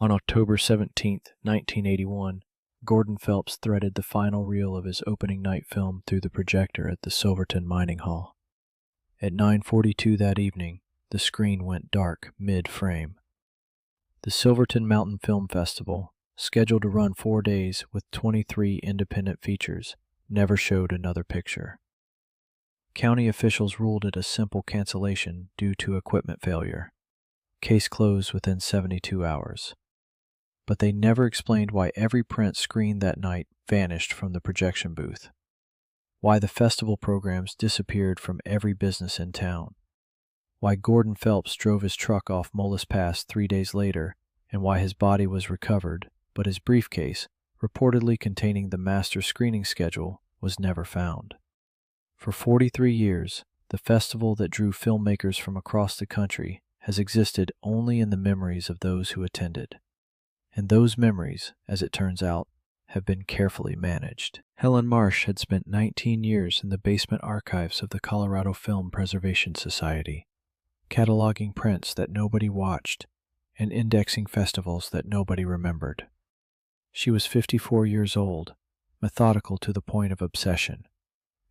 On October 17, 1981, Gordon Phelps threaded the final reel of his opening night film through the projector at the Silverton Mining Hall. At 9:42 that evening, the screen went dark mid-frame. The Silverton Mountain Film Festival, scheduled to run 4 days with 23 independent features, never showed another picture. County officials ruled it a simple cancellation due to equipment failure. Case closed within 72 hours. But they never explained why every print screened that night vanished from the projection booth, why the festival programs disappeared from every business in town, why Gordon Phelps drove his truck off Mullis Pass 3 days later, and why his body was recovered, but his briefcase, reportedly containing the master screening schedule, was never found. For 43 years, the festival that drew filmmakers from across the country has existed only in the memories of those who attended. And those memories, as it turns out, have been carefully managed. Helen Marsh had spent 19 years in the basement archives of the Colorado Film Preservation Society, cataloging prints that nobody watched and indexing festivals that nobody remembered. She was 54 years old, methodical to the point of obsession,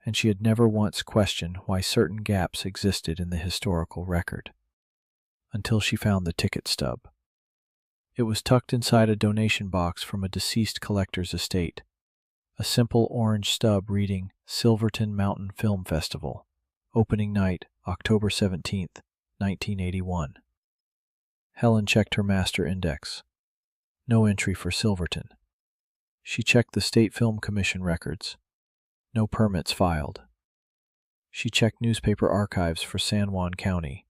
and she had never once questioned why certain gaps existed in the historical record, until she found the ticket stub. It was tucked inside a donation box from a deceased collector's estate, a simple orange stub reading Silverton Mountain Film Festival, opening night, October 17th, 1981. Helen checked her master index. No entry for Silverton. She checked the State Film Commission records. No permits filed. She checked newspaper archives for San Juan County.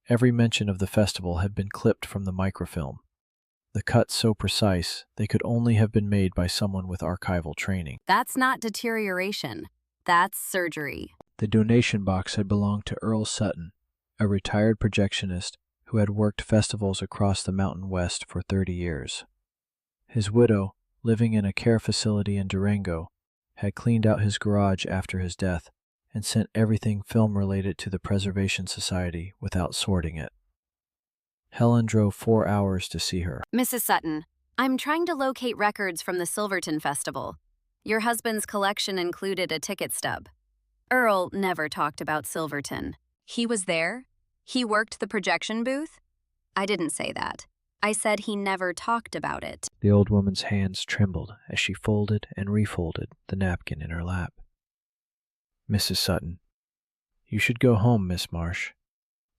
Every mention of the festival had been clipped from the microfilm, the cuts so precise they could only have been made by someone with archival training. That's not deterioration. That's surgery. The donation box had belonged to Earl Sutton, a retired projectionist who had worked festivals across the Mountain West for 30 years. His widow, living in a care facility in Durango, had cleaned out his garage after his death and sent everything film-related to the Preservation Society without sorting it. Helen drove 4 hours to see her. Mrs. Sutton, I'm trying to locate records from the Silverton Festival. Your husband's collection included a ticket stub. Earl never talked about Silverton. He was there? He worked the projection booth? I didn't say that. I said he never talked about it. The old woman's hands trembled as she folded and refolded the napkin in her lap. Mrs. Sutton, you should go home, Miss Marsh.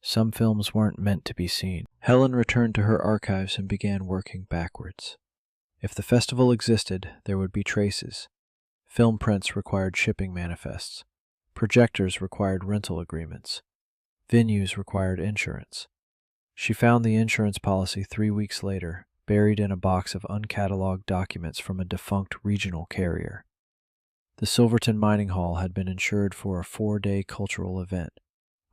Some films weren't meant to be seen. Helen returned to her archives and began working backwards. If the festival existed, there would be traces. Film prints required shipping manifests. Projectors required rental agreements. Venues required insurance. She found the insurance policy 3 weeks later, buried in a box of uncatalogued documents from a defunct regional carrier. The Silverton Mining Hall had been insured for a 4-day cultural event,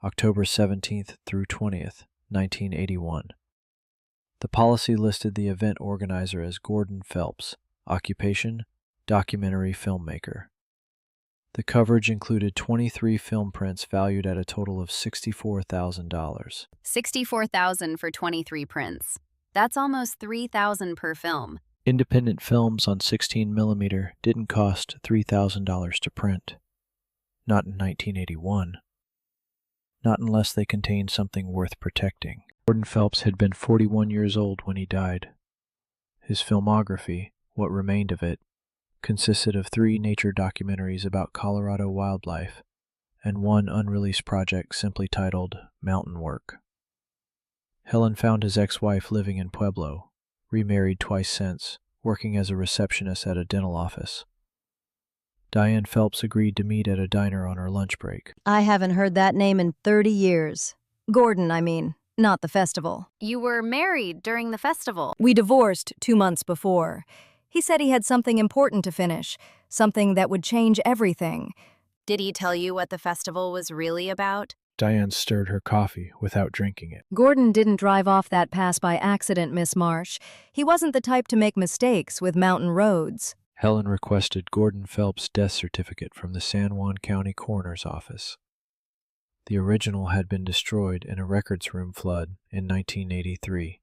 October 17th through 20th, 1981. The policy listed the event organizer as Gordon Phelps, occupation, documentary filmmaker. The coverage included 23 film prints valued at a total of $64,000. $64,000 for 23 prints. That's almost $3,000 per film. Independent films on 16mm didn't cost $3,000 to print. Not in 1981. Not unless they contained something worth protecting. Gordon Phelps had been 41 years old when he died. His filmography, what remained of it, consisted of 3 nature documentaries about Colorado wildlife and 1 unreleased project simply titled Mountain Work. Helen found his ex-wife living in Pueblo, remarried twice since, working as a receptionist at a dental office. Diane Phelps agreed to meet at a diner on her lunch break. I haven't heard that name in 30 years. Gordon, I mean, not the festival. You were married during the festival. We divorced 2 months before. He said he had something important to finish, something that would change everything. Did he tell you what the festival was really about? Diane stirred her coffee without drinking it. Gordon didn't drive off that pass by accident, Miss Marsh. He wasn't the type to make mistakes with mountain roads. Helen requested Gordon Phelps' death certificate from the San Juan County Coroner's Office. The original had been destroyed in a records room flood in 1983.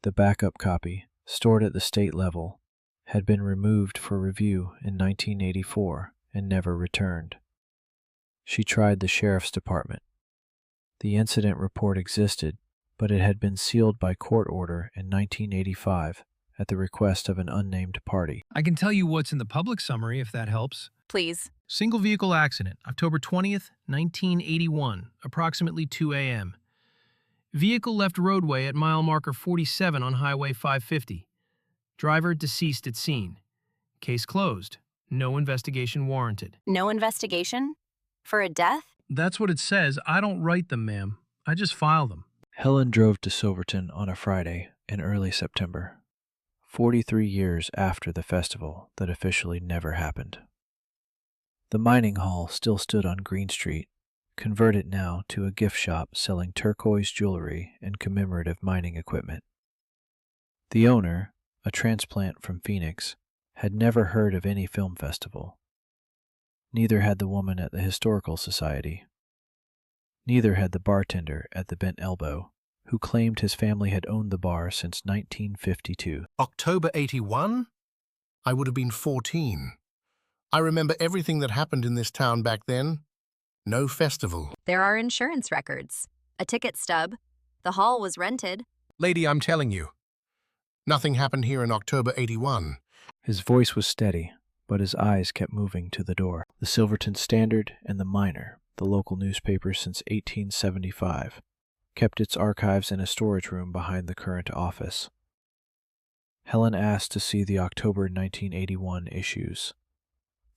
The backup copy, stored at the state level, had been removed for review in 1984 and never returned. She tried the sheriff's department. The incident report existed, but it had been sealed by court order in 1985 at the request of an unnamed party. I can tell you what's in the public summary if that helps. Please. Single vehicle accident, October 20th, 1981, approximately 2 a.m. Vehicle left roadway at mile marker 47 on Highway 550. Driver deceased at scene. Case closed. No investigation warranted. No investigation? For a death? That's what it says. I don't write them, ma'am. I just file them. Helen drove to Silverton on a Friday in early September, 43 years after the festival that officially never happened. The mining hall still stood on Green Street, converted now to a gift shop selling turquoise jewelry and commemorative mining equipment. The owner, a transplant from Phoenix, had never heard of any film festival. Neither had the woman at the Historical Society. Neither had the bartender at the Bent Elbow, who claimed his family had owned the bar since 1952. October 81? I would have been 14. I remember everything that happened in this town back then. No festival. There are insurance records. A ticket stub. The hall was rented. Lady, I'm telling you. Nothing happened here in October 81. His voice was steady, but his eyes kept moving to the door. The Silverton Standard and the Miner, the local newspaper since 1875, kept its archives in a storage room behind the current office. Helen asked to see the October 1981 issues.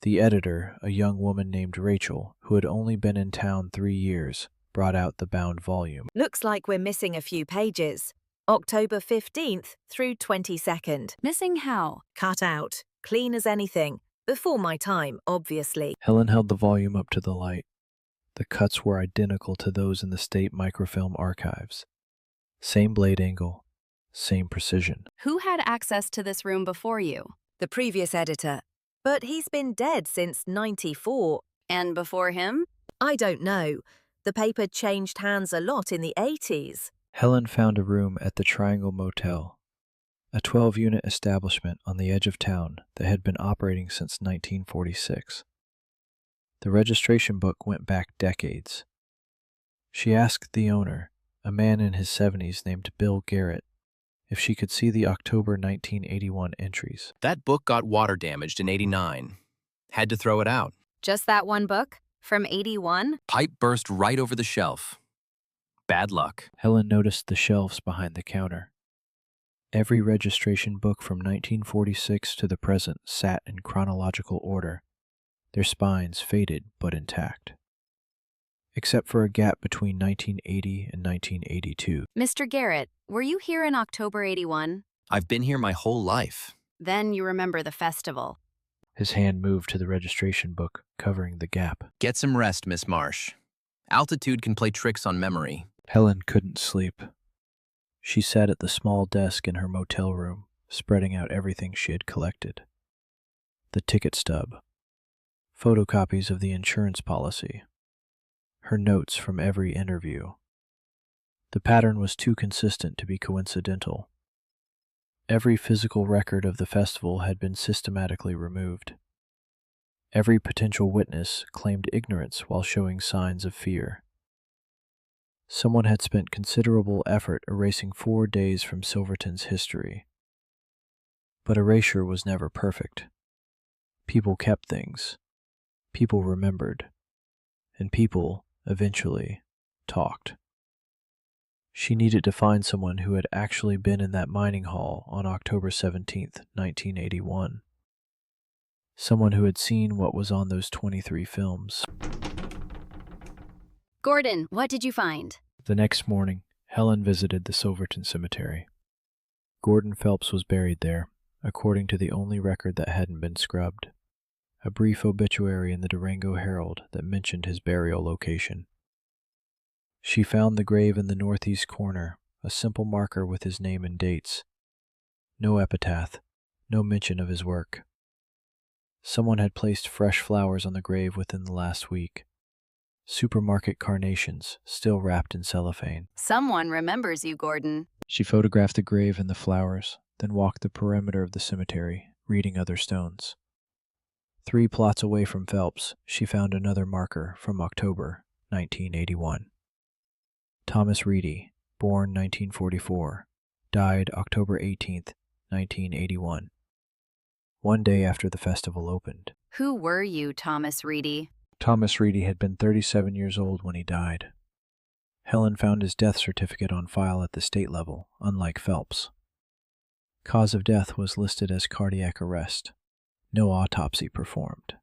The editor, a young woman named Rachel, who had only been in town 3 years, brought out the bound volume. Looks like we're missing a few pages. October 15th through 22nd. Missing how? Cut out. Clean as anything. Before my time, obviously. Helen held the volume up to the light. The cuts were identical to those in the state microfilm archives. Same blade angle, same precision. Who had access to this room before you? The previous editor. But he's been dead since 94. And before him? I don't know. The paper changed hands a lot in the 80s. Helen found a room at the Triangle Motel, a 12-unit establishment on the edge of town that had been operating since 1946. The registration book went back decades. She asked the owner, a man in his 70s named Bill Garrett, if she could see the October 1981 entries. That book got water damaged in '89. Had to throw it out. Just that one book? From 81? Pipe burst right over the shelf. Bad luck. Helen noticed the shelves behind the counter. Every registration book from 1946 to the present sat in chronological order, their spines faded but intact, except for a gap between 1980 and 1982. Mr. Garrett, were you here in October 81? I've been here my whole life. Then you remember the festival. His hand moved to the registration book, covering the gap. Get some rest, Miss Marsh. Altitude can play tricks on memory. Helen couldn't sleep. She sat at the small desk in her motel room, spreading out everything she had collected. The ticket stub, photocopies of the insurance policy, her notes from every interview. The pattern was too consistent to be coincidental. Every physical record of the festival had been systematically removed. Every potential witness claimed ignorance while showing signs of fear. Someone had spent considerable effort erasing 4 days from Silverton's history. But erasure was never perfect. People kept things. People remembered. And people, eventually, talked. She needed to find someone who had actually been in that mining hall on October 17th, 1981. Someone who had seen what was on those 23 films. Gordon, what did you find? The next morning, Helen visited the Silverton Cemetery. Gordon Phelps was buried there, according to the only record that hadn't been scrubbed. A brief obituary in the Durango Herald that mentioned his burial location. She found the grave in the northeast corner, a simple marker with his name and dates. No epitaph, no mention of his work. Someone had placed fresh flowers on the grave within the last week. Supermarket carnations, still wrapped in cellophane. Someone remembers you, Gordon. She photographed the grave and the flowers, then walked the perimeter of the cemetery, reading other stones. 3 plots away from Phelps, she found another marker from October 1981. Thomas Reedy, born 1944, died October 18, 1981. One day after the festival opened. Who were you, Thomas Reedy? Thomas Reedy had been 37 years old when he died. Helen found his death certificate on file at the state level, unlike Phelps. Cause of death was listed as cardiac arrest. No autopsy performed.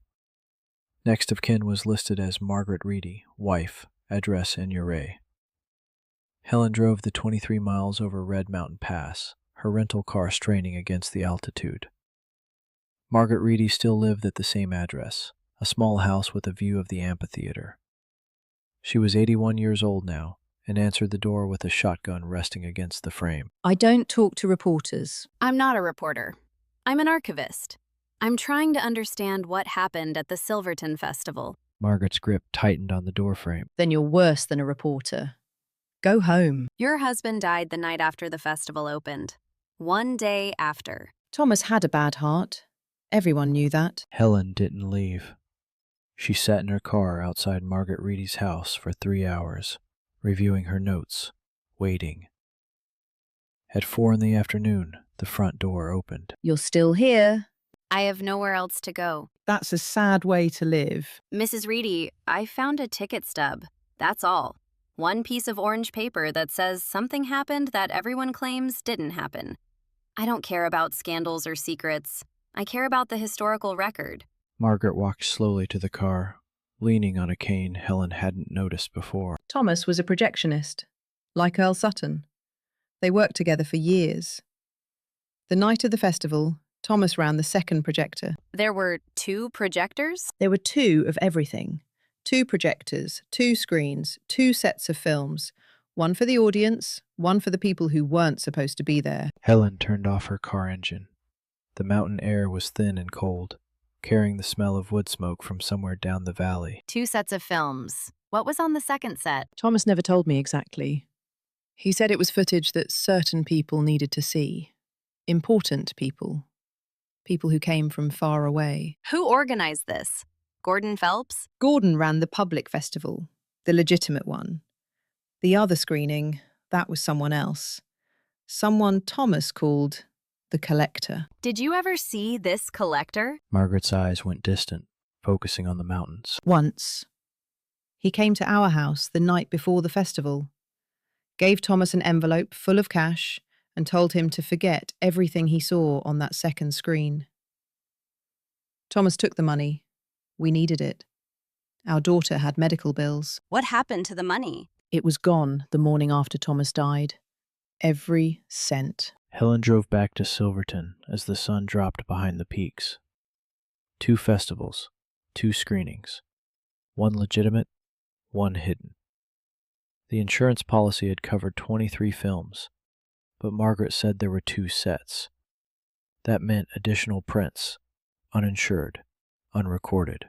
Next of kin was listed as Margaret Reedy, wife, address in Ouray. Helen drove the 23 miles over Red Mountain Pass, her rental car straining against the altitude. Margaret Reedy still lived at the same address, a small house with a view of the amphitheater. She was 81 years old now and answered the door with a shotgun resting against the frame. I don't talk to reporters. I'm not a reporter. I'm an archivist. I'm trying to understand what happened at the Silverton Festival. Margaret's grip tightened on the doorframe. Then you're worse than a reporter. Go home. Your husband died the night after the festival opened. 1 day after. Thomas had a bad heart. Everyone knew that. Helen didn't leave. She sat in her car outside Margaret Reedy's house for 3 hours, reviewing her notes, waiting. At 4 in the afternoon, the front door opened. You're still here. I have nowhere else to go. That's a sad way to live. Mrs. Reedy, I found a ticket stub. That's all. 1 piece of orange paper that says something happened that everyone claims didn't happen. I don't care about scandals or secrets. I care about the historical record. Margaret walked slowly to the car, leaning on a cane Helen hadn't noticed before. Thomas was a projectionist, like Earl Sutton. They worked together for years. The night of the festival, Thomas ran the second projector. There were 2 projectors? There were 2 of everything. 2 projectors, 2 screens, 2 sets of films. 1 for the audience, 1 for the people who weren't supposed to be there. Helen turned off her car engine. The mountain air was thin and cold, carrying the smell of wood smoke from somewhere down the valley. 2 sets of films. What was on the second set? Thomas never told me exactly. He said it was footage that certain people needed to see. Important people. People who came from far away. Who organized this? Gordon Phelps? Gordon ran the public festival, the legitimate one. The other screening, that was someone else. Someone Thomas called the collector. Did you ever see this collector? Margaret's eyes went distant, focusing on the mountains. Once. He came to our house the night before the festival, gave Thomas an envelope full of cash and told him to forget everything he saw on that second screen. Thomas took the money. We needed it. Our daughter had medical bills. What happened to the money? It was gone the morning after Thomas died. Every cent. Helen drove back to Silverton as the sun dropped behind the peaks. 2 festivals, 2 screenings. 1 legitimate, 1 hidden. The insurance policy had covered 23 films, but Margaret said there were 2 sets. That meant additional prints, uninsured, unrecorded.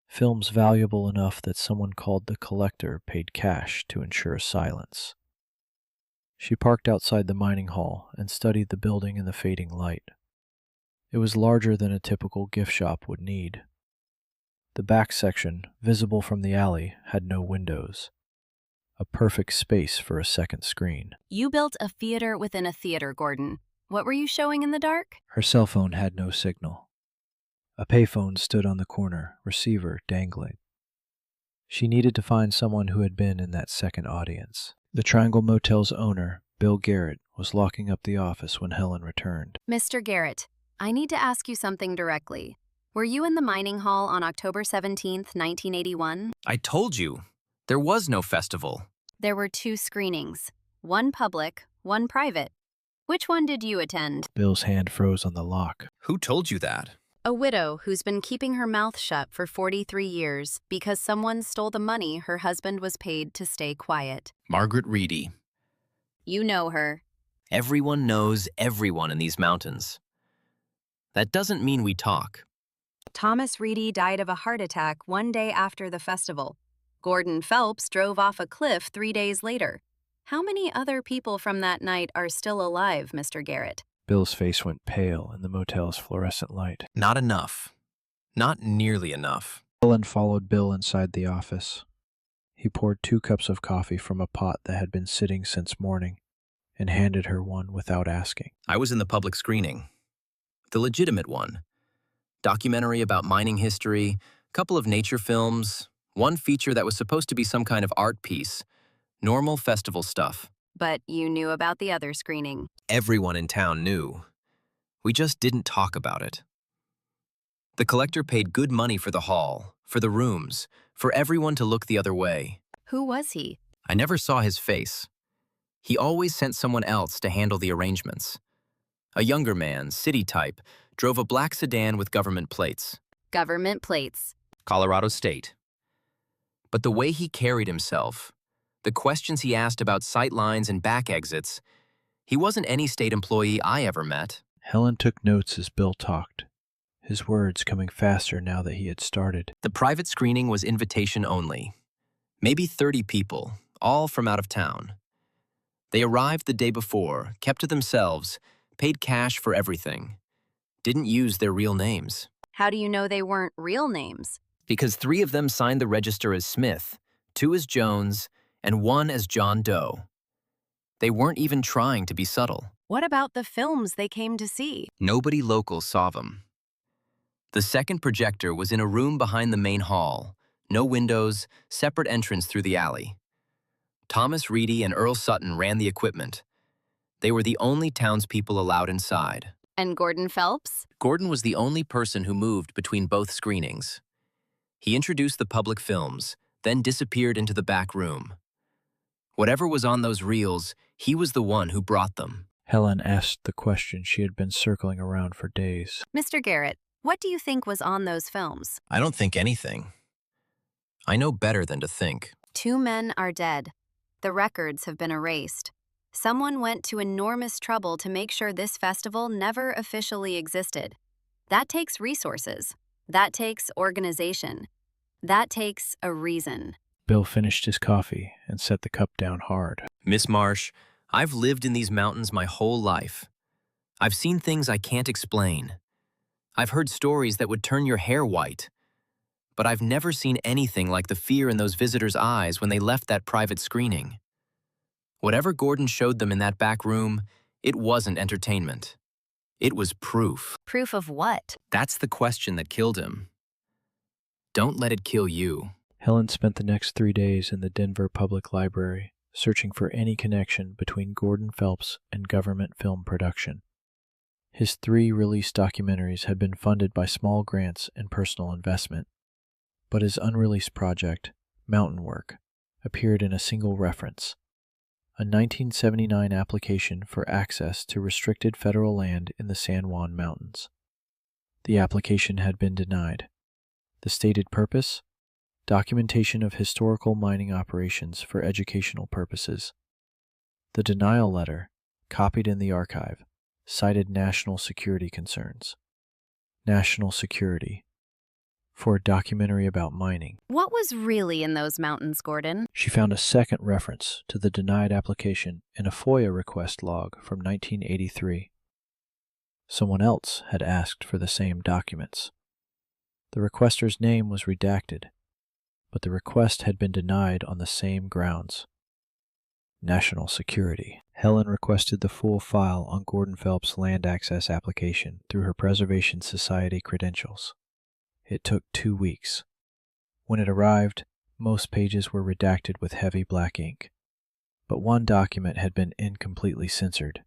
Films valuable enough that someone called the collector paid cash to ensure silence. She parked outside the mining hall and studied the building in the fading light. It was larger than a typical gift shop would need. The back section, visible from the alley, had no windows. A perfect space for a second screen. You built a theater within a theater, Gordon. What were you showing in the dark? Her cell phone had no signal. A payphone stood on the corner, receiver dangling. She needed to find someone who had been in that second audience. The Triangle Motel's owner, Bill Garrett, was locking up the office when Helen returned. Mr. Garrett, I need to ask you something directly. Were you in the mining hall on October 17th, 1981? I told you, there was no festival. There were 2 screenings, 1 public, 1 private. Which one did you attend? Bill's hand froze on the lock. Who told you that? A widow who's been keeping her mouth shut for 43 years because someone stole the money her husband was paid to stay quiet. Margaret Reedy. You know her. Everyone knows everyone in these mountains. That doesn't mean we talk. Thomas Reedy died of a heart attack 1 day after the festival. Gordon Phelps drove off a cliff 3 days later. How many other people from that night are still alive, Mr. Garrett? Bill's face went pale in the motel's fluorescent light. Not enough. Not nearly enough. Helen followed Bill inside the office. He poured 2 cups of coffee from a pot that had been sitting since morning and handed her one without asking. I was in the public screening. The legitimate one. Documentary about mining history, couple of nature films, one feature that was supposed to be some kind of art piece. Normal festival stuff. But you knew about the other screening. Everyone in town knew. We just didn't talk about it. The collector paid good money for the hall, for the rooms, for everyone to look the other way. Who was he? I never saw his face. He always sent someone else to handle the arrangements. A younger man, city type, drove a black sedan with government plates. Government plates. Colorado State. But the way he carried himself, the questions he asked about sight lines and back exits, he wasn't any state employee I ever met. Helen took notes as Bill talked, his words coming faster now that he had started. The private screening was invitation only. Maybe 30 people, all from out of town. They arrived the day before, kept to themselves, paid cash for everything. Didn't use their real names. How do you know they weren't real names? Because 3 of them signed the register as Smith, 2 as Jones, and 1 as John Doe. They weren't even trying to be subtle. What about the films they came to see? Nobody local saw them. The second projector was in a room behind the main hall. No windows, separate entrance through the alley. Thomas Reedy and Earl Sutton ran the equipment. They were the only townspeople allowed inside. And Gordon Phelps? Gordon was the only person who moved between both screenings. He introduced the public films, then disappeared into the back room. Whatever was on those reels, he was the one who brought them. Helen asked the question she had been circling around for days. Mr. Garrett, what do you think was on those films? I don't think anything. I know better than to think. 2 men are dead. The records have been erased. Someone went to enormous trouble to make sure this festival never officially existed. That takes resources. That takes organization. That takes a reason. Bill finished his coffee and set the cup down hard. Miss Marsh, I've lived in these mountains my whole life. I've seen things I can't explain. I've heard stories that would turn your hair white. But I've never seen anything like the fear in those visitors' eyes when they left that private screening. Whatever Gordon showed them in that back room, it wasn't entertainment. It was proof. Proof of what? That's the question that killed him. Don't let it kill you. Helen spent the next 3 days in the Denver Public Library, searching for any connection between Gordon Phelps and government film production. His 3 released documentaries had been funded by small grants and personal investment, but his unreleased project, Mountain Work, appeared in a single reference, a 1979 application for access to restricted federal land in the San Juan Mountains. The application had been denied. The stated purpose? Documentation of historical mining operations for educational purposes. The denial letter, copied in the archive, cited national security concerns. National security. For a documentary about mining. What was really in those mountains, Gordon? She found a second reference to the denied application in a FOIA request log from 1983. Someone else had asked for the same documents. The requester's name was redacted, but the request had been denied on the same grounds. National security. Helen requested the full file on Gordon Phelps' land access application through her Preservation Society credentials. It took 2 weeks. When it arrived, most pages were redacted with heavy black ink, but one document had been incompletely censored.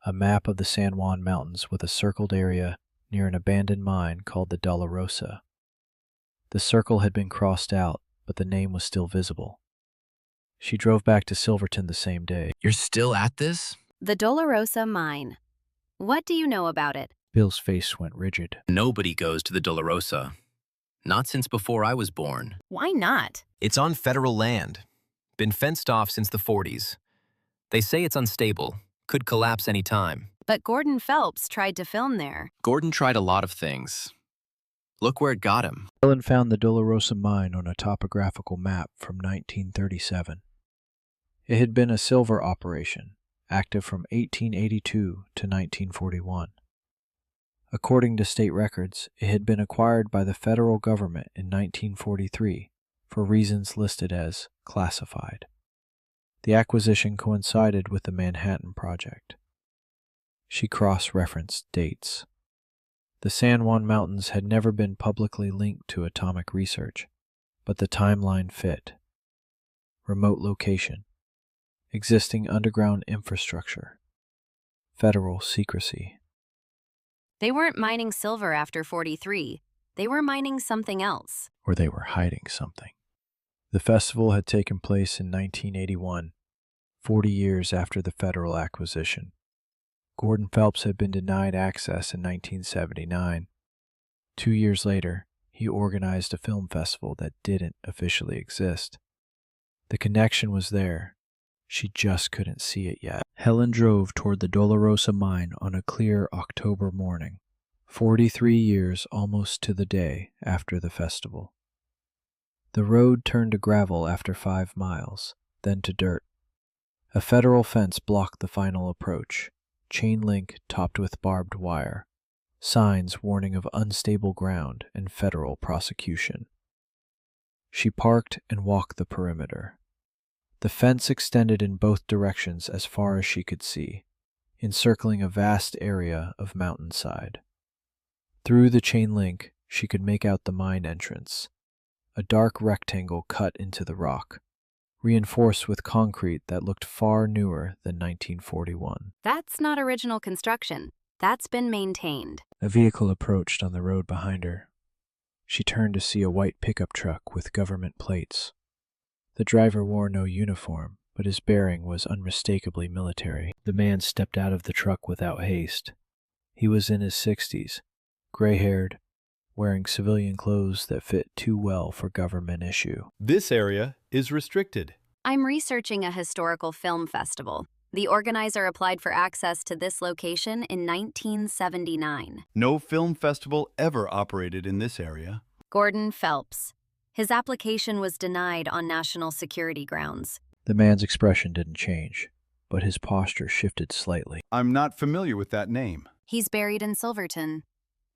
A map of the San Juan Mountains with a circled area near an abandoned mine called the Dolorosa. The circle had been crossed out, but the name was still visible. She drove back to Silverton the same day. You're still at this? The Dolorosa Mine. What do you know about it? Bill's face went rigid. Nobody goes to the Dolorosa. Not since before I was born. Why not? It's on federal land. Been fenced off since the 40s. They say it's unstable. Could collapse any time. But Gordon Phelps tried to film there. Gordon tried a lot of things. Look where it got him. Helen found the Dolorosa mine on a topographical map from 1937. It had been a silver operation, active from 1882 to 1941. According to state records, it had been acquired by the federal government in 1943 for reasons listed as classified. The acquisition coincided with the Manhattan Project. She cross-referenced dates. The San Juan Mountains had never been publicly linked to atomic research, but the timeline fit. Remote location, existing underground infrastructure, federal secrecy. They weren't mining silver after 43. They were mining something else. Or they were hiding something. The festival had taken place in 1981, 40 years after the federal acquisition. Gordon Phelps had been denied access in 1979. 2 years later, he organized a film festival that didn't officially exist. The connection was there. She just couldn't see it yet. Helen drove toward the Dolorosa mine on a clear October morning, 43 years almost to the day after the festival. The road turned to gravel after 5 miles, then to dirt. A federal fence blocked the final approach, chain link topped with barbed wire, signs warning of unstable ground and federal prosecution. She parked and walked the perimeter. The fence extended in both directions as far as she could see, encircling a vast area of mountainside. Through the chain link, she could make out the mine entrance, a dark rectangle cut into the rock, reinforced with concrete that looked far newer than 1941. That's not original construction. That's been maintained. A vehicle approached on the road behind her. She turned to see a white pickup truck with government plates. The driver wore no uniform, but his bearing was unmistakably military. The man stepped out of the truck without haste. He was in his 60s, gray-haired, wearing civilian clothes that fit too well for government issue. This area is restricted. I'm researching a historical film festival. The organizer applied for access to this location in 1979. No film festival ever operated in this area. Gordon Phelps. His application was denied on national security grounds. The man's expression didn't change, but his posture shifted slightly. I'm not familiar with that name. He's buried in Silverton.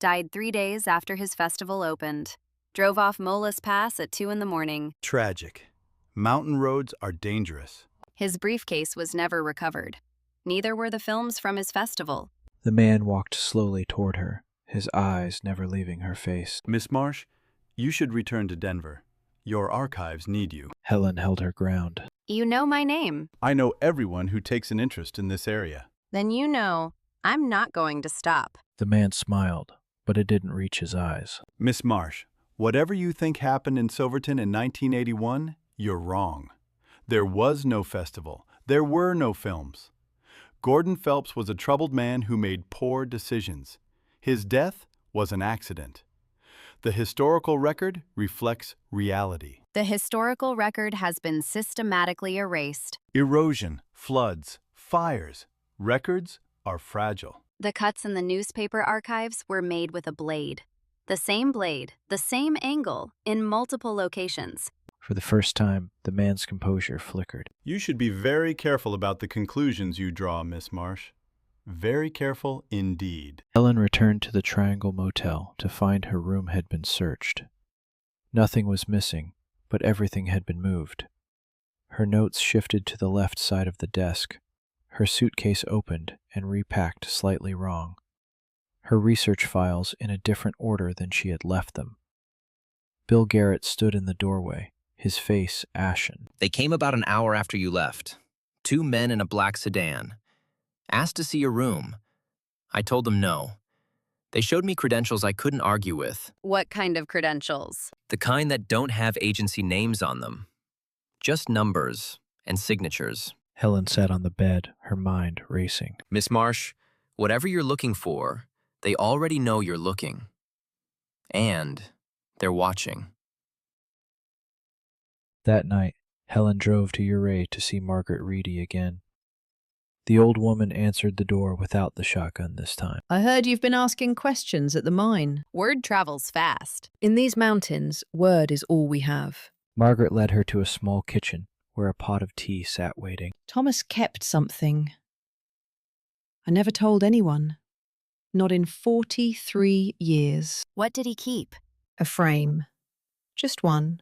Died 3 days after his festival opened. Drove off Molas Pass at 2 in the morning. Tragic. Mountain roads are dangerous. His briefcase was never recovered. Neither were the films from his festival. The man walked slowly toward her, his eyes never leaving her face. Miss Marsh, you should return to Denver. Your archives need you. Helen held her ground. You know my name. I know everyone who takes an interest in this area. Then you know I'm not going to stop. The man smiled, but it didn't reach his eyes. Miss Marsh, whatever you think happened in Silverton in 1981, you're wrong. There was no festival. There were no films. Gordon Phelps was a troubled man who made poor decisions. His death was an accident. The historical record reflects reality. The historical record has been systematically erased. Erosion, floods, fires. Records are fragile. The cuts in the newspaper archives were made with a blade. The same angle, in multiple locations. For the first time, the man's composure flickered. You should be very careful about the conclusions you draw, Miss Marsh. Very careful indeed. Helen returned to the Triangle Motel to find her room had been searched. Nothing was missing, but everything had been moved. Her notes shifted to the left side of the desk. Her suitcase opened and repacked slightly wrong. Her research files in a different order than she had left them. Bill Garrett stood in the doorway, his face ashen. They came about an hour after you left. 2 men in a black sedan. Asked to see your room. I told them no. They showed me credentials I couldn't argue with. What kind of credentials? The kind that don't have agency names on them. Just numbers and signatures. Helen sat on the bed, her mind racing. Miss Marsh, whatever you're looking for, they already know you're looking. And they're watching. That night, Helen drove to Ouray to see Margaret Reedy again. The old woman answered the door without the shotgun this time. I heard you've been asking questions at the mine. Word travels fast. In these mountains, word is all we have. Margaret led her to a small kitchen, where a pot of tea sat waiting. Thomas kept something. I never told anyone. Not in 43 years. What did he keep? A frame. Just one.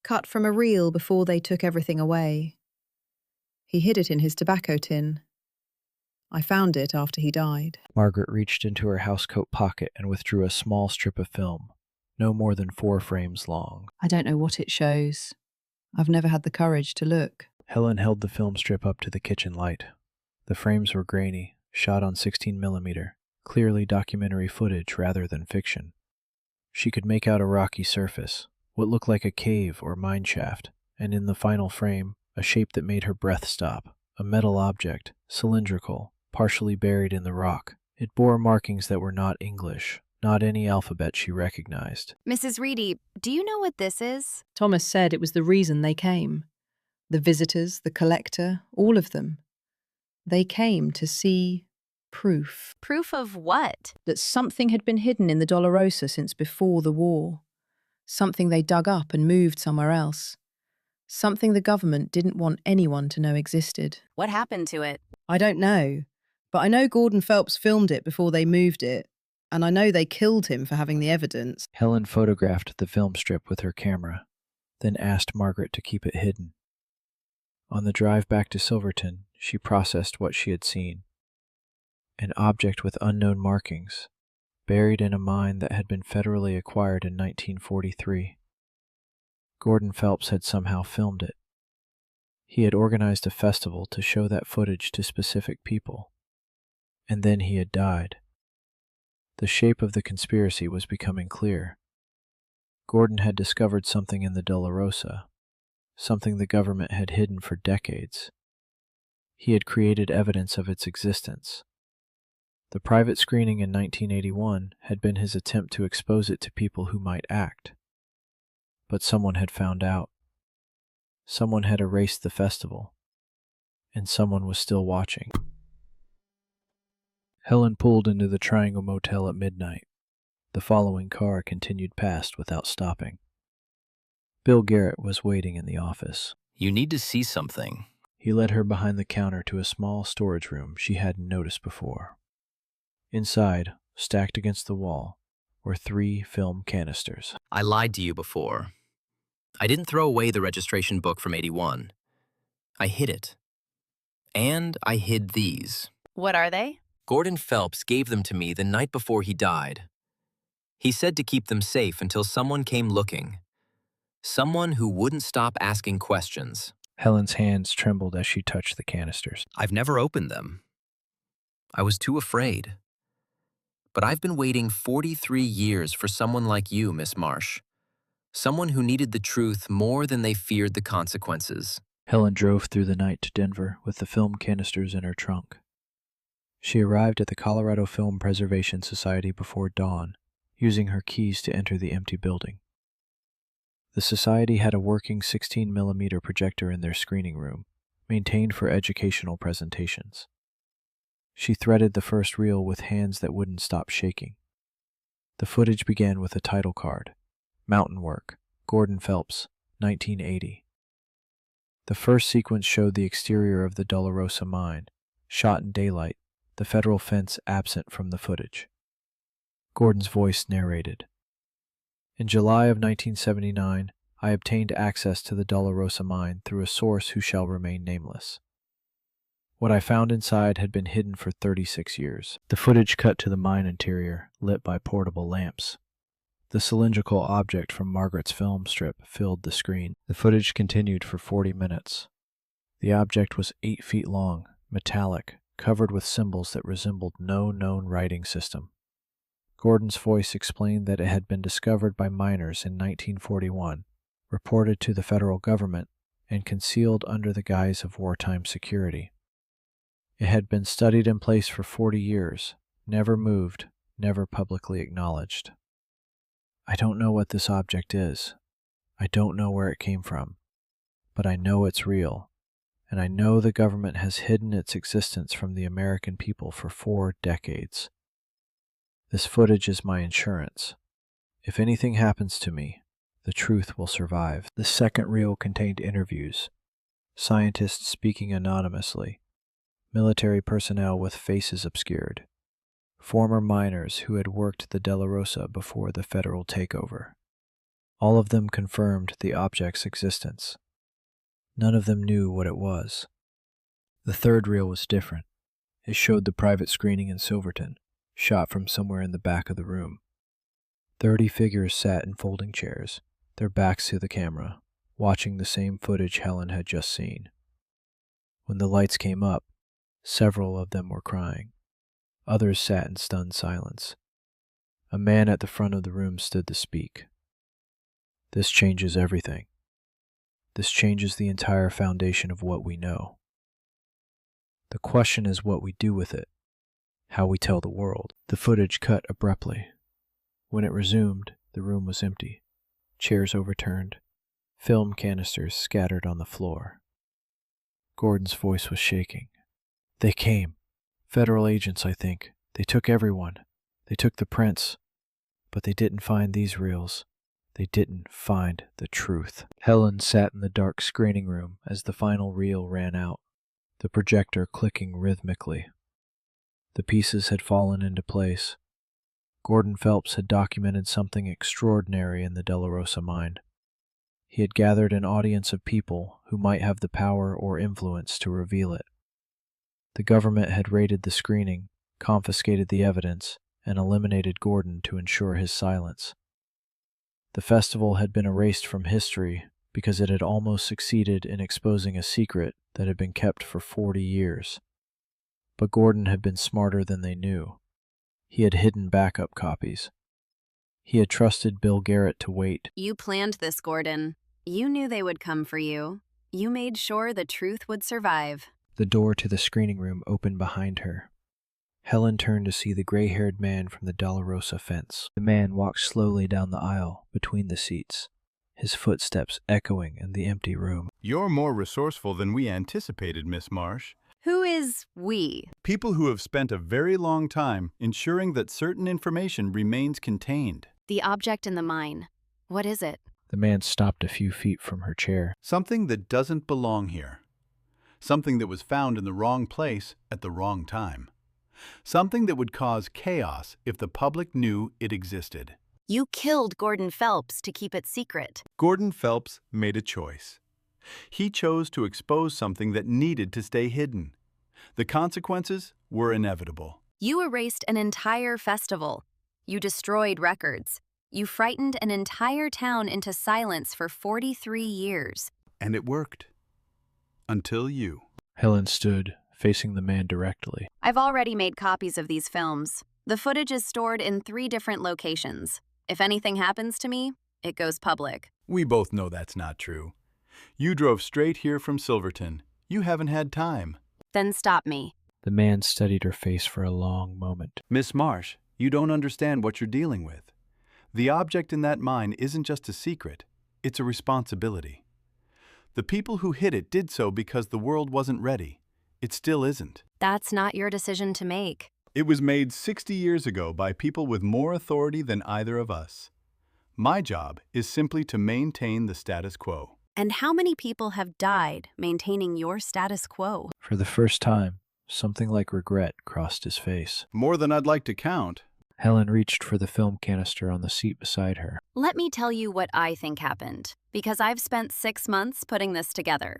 Cut from a reel before they took everything away. He hid it in his tobacco tin. I found it after he died. Margaret reached into her housecoat pocket and withdrew a small strip of film, no more than 4 frames long. I don't know what it shows. I've never had the courage to look. Helen held the film strip up to the kitchen light. The frames were grainy, shot on 16mm, clearly documentary footage rather than fiction. She could make out a rocky surface, what looked like a cave or mine shaft, and in the final frame, a shape that made her breath stop, a metal object, cylindrical, partially buried in the rock. It bore markings that were not English, not any alphabet she recognized. Mrs. Reedy, do you know what this is? Thomas said it was the reason they came. The visitors, the collector, all of them. They came to see proof. Proof of what? That something had been hidden in the Dolorosa since before the war. Something they dug up and moved somewhere else. Something the government didn't want anyone to know existed. What happened to it? I don't know, but I know Gordon Phelps filmed it before they moved it, and I know they killed him for having the evidence. Helen photographed the film strip with her camera, then asked Margaret to keep it hidden. On the drive back to Silverton, she processed what she had seen. An object with unknown markings, buried in a mine that had been federally acquired in 1943. Gordon Phelps had somehow filmed it. He had organized a festival to show that footage to specific people. And then he had died. The shape of the conspiracy was becoming clear. Gordon had discovered something in the Dolorosa, something the government had hidden for decades. He had created evidence of its existence. The private screening in 1981 had been his attempt to expose it to people who might act. But someone had found out. Someone had erased the festival. And someone was still watching. Helen pulled into the Triangle Motel at midnight. The following car continued past without stopping. Bill Garrett was waiting in the office. You need to see something. He led her behind the counter to a small storage room she hadn't noticed before. Inside, stacked against the wall, were 3 film canisters. I lied to you before. I didn't throw away the registration book from '81. I hid it. And I hid these. What are they? Gordon Phelps gave them to me the night before he died. He said to keep them safe until someone came looking. Someone who wouldn't stop asking questions. Helen's hands trembled as she touched the canisters. I've never opened them. I was too afraid. But I've been waiting 43 years for someone like you, Miss Marsh. Someone who needed the truth more than they feared the consequences. Helen drove through the night to Denver with the film canisters in her trunk. She arrived at the Colorado Film Preservation Society before dawn, using her keys to enter the empty building. The society had a working 16mm projector in their screening room, maintained for educational presentations. She threaded the first reel with hands that wouldn't stop shaking. The footage began with a title card, Mountain Work, Gordon Phelps, 1980. The first sequence showed the exterior of the Dolorosa mine, shot in daylight, the federal fence absent from the footage. Gordon's voice narrated. In July of 1979, I obtained access to the Dolorosa mine through a source who shall remain nameless. What I found inside had been hidden for 36 years. The footage cut to the mine interior, lit by portable lamps. The cylindrical object from Margaret's film strip filled the screen. The footage continued for 40 minutes. The object was 8 feet long, metallic, covered with symbols that resembled no known writing system. Gordon's voice explained that it had been discovered by miners in 1941, reported to the federal government, and concealed under the guise of wartime security. It had been studied in place for 40 years, never moved, never publicly acknowledged. I don't know what this object is. I don't know where it came from. But I know it's real, and I know the government has hidden its existence from the American people for 4 decades. This footage is my insurance. If anything happens to me, the truth will survive. The second reel contained interviews, scientists speaking anonymously, military personnel with faces obscured, former miners who had worked the De La Rosa before the federal takeover. All of them confirmed the object's existence. None of them knew what it was. The third reel was different. It showed the private screening in Silverton, shot from somewhere in the back of the room. 30 figures sat in folding chairs, their backs to the camera, watching the same footage Helen had just seen. When the lights came up, several of them were crying. Others sat in stunned silence. A man at the front of the room stood to speak. This changes everything. This changes the entire foundation of what we know. The question is what we do with it, how we tell the world. The footage cut abruptly. When it resumed, the room was empty. Chairs overturned, film canisters scattered on the floor. Gordon's voice was shaking. They came. Federal agents, I think. They took everyone. They took the prints. But they didn't find these reels. They didn't find the truth. Helen sat in the dark screening room as the final reel ran out, the projector clicking rhythmically. The pieces had fallen into place. Gordon Phelps had documented something extraordinary in the De La Rosa mine. He had gathered an audience of people who might have the power or influence to reveal it. The government had raided the screening, confiscated the evidence, and eliminated Gordon to ensure his silence. The festival had been erased from history because it had almost succeeded in exposing a secret that had been kept for 40 years. But Gordon had been smarter than they knew. He had hidden backup copies. He had trusted Bill Garrett to wait. You planned this, Gordon. You knew they would come for you. You made sure the truth would survive. The door to the screening room opened behind her. Helen turned to see the gray-haired man from the De La Rosa fence. The man walked slowly down the aisle between the seats, his footsteps echoing in the empty room. You're more resourceful than we anticipated, Miss Marsh. Who is we? People who have spent a very long time ensuring that certain information remains contained. The object in the mine. What is it? The man stopped a few feet from her chair. Something that doesn't belong here. Something that was found in the wrong place at the wrong time. Something that would cause chaos if the public knew it existed. You killed Gordon Phelps to keep it secret. Gordon Phelps made a choice. He chose to expose something that needed to stay hidden. The consequences were inevitable. You erased an entire festival. You destroyed records. You frightened an entire town into silence for 43 years. And it worked. Until you. Helen stood, facing the man directly. I've already made copies of these films. The footage is stored in 3 different locations. If anything happens to me, it goes public. We both know that's not true. You drove straight here from Silverton. You haven't had time. Then stop me. The man studied her face for a long moment. Miss Marsh, you don't understand what you're dealing with. The object in that mine isn't just a secret. It's a responsibility. The people who hid it did so because the world wasn't ready. It still isn't. That's not your decision to make. It was made 60 years ago by people with more authority than either of us. My job is simply to maintain the status quo. And how many people have died maintaining your status quo? For the first time, something like regret crossed his face. More than I'd like to count. Helen reached for the film canister on the seat beside her. Let me tell you what I think happened, because I've spent 6 months putting this together.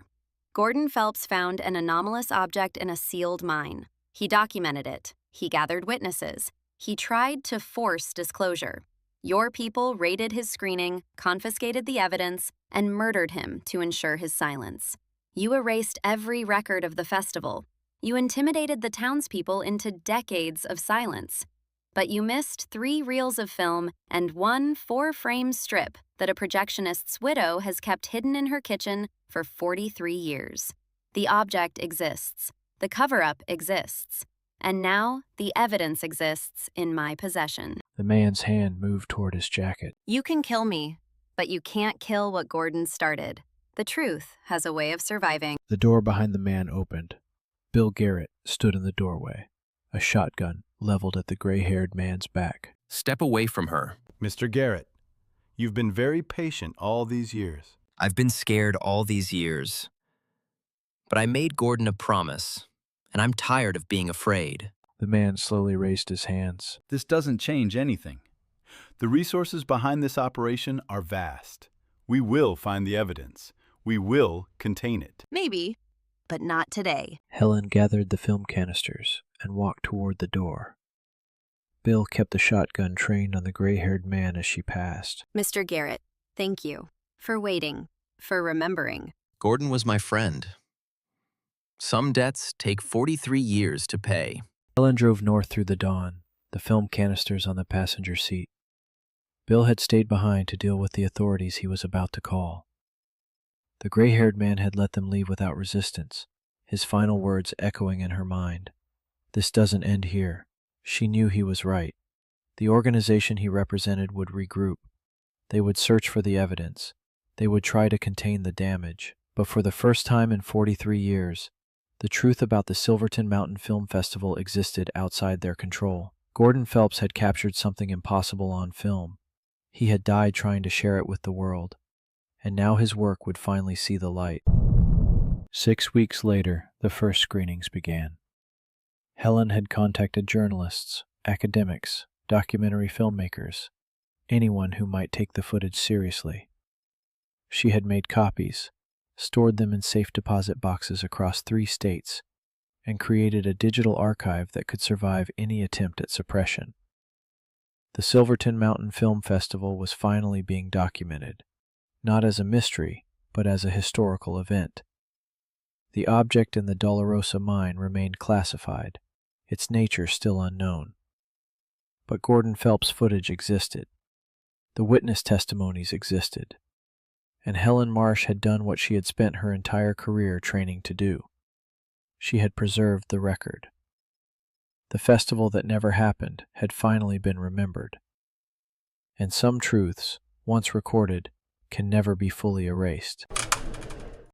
Gordon Phelps found an anomalous object in a sealed mine. He documented it. He gathered witnesses. He tried to force disclosure. Your people raided his screening, confiscated the evidence, and murdered him to ensure his silence. You erased every record of the festival. You intimidated the townspeople into decades of silence. But you missed 3 reels of film and 1 4-frame strip that a projectionist's widow has kept hidden in her kitchen for 43 years. The object exists. The cover-up exists. And now the evidence exists in my possession. The man's hand moved toward his jacket. You can kill me, but you can't kill what Gordon started. The truth has a way of surviving. The door behind the man opened. Bill Garrett stood in the doorway, a shotgun leveled at the gray-haired man's back. Step away from her. Mr. Garrett, you've been very patient all these years. I've been scared all these years. But I made Gordon a promise, and I'm tired of being afraid. The man slowly raised his hands. This doesn't change anything. The resources behind this operation are vast. We will find the evidence. We will contain it. Maybe, but not today. Helen gathered the film canisters and walked toward the door. Bill kept the shotgun trained on the gray-haired man as she passed. Mr. Garrett, thank you for waiting, for remembering. Gordon was my friend. Some debts take 43 years to pay. Helen drove north through the dawn, the film canisters on the passenger seat. Bill had stayed behind to deal with the authorities he was about to call. The gray-haired man had let them leave without resistance, his final words echoing in her mind. This doesn't end here. She knew he was right. The organization he represented would regroup. They would search for the evidence. They would try to contain the damage. But for the first time in 43 years, the truth about the Silverton Mountain Film Festival existed outside their control. Gordon Phelps had captured something impossible on film. He had died trying to share it with the world, and now his work would finally see the light. 6 weeks later, the first screenings began. Helen had contacted journalists, academics, documentary filmmakers, anyone who might take the footage seriously. She had made copies, stored them in safe deposit boxes across 3 states, and created a digital archive that could survive any attempt at suppression. The Silverton Mountain Film Festival was finally being documented, not as a mystery, but as a historical event. The object in the Dolorosa mine remained classified, its nature still unknown. But Gordon Phelps' footage existed. The witness testimonies existed. And Helen Marsh had done what she had spent her entire career training to do. She had preserved the record. The festival that never happened had finally been remembered. And some truths, once recorded, can never be fully erased.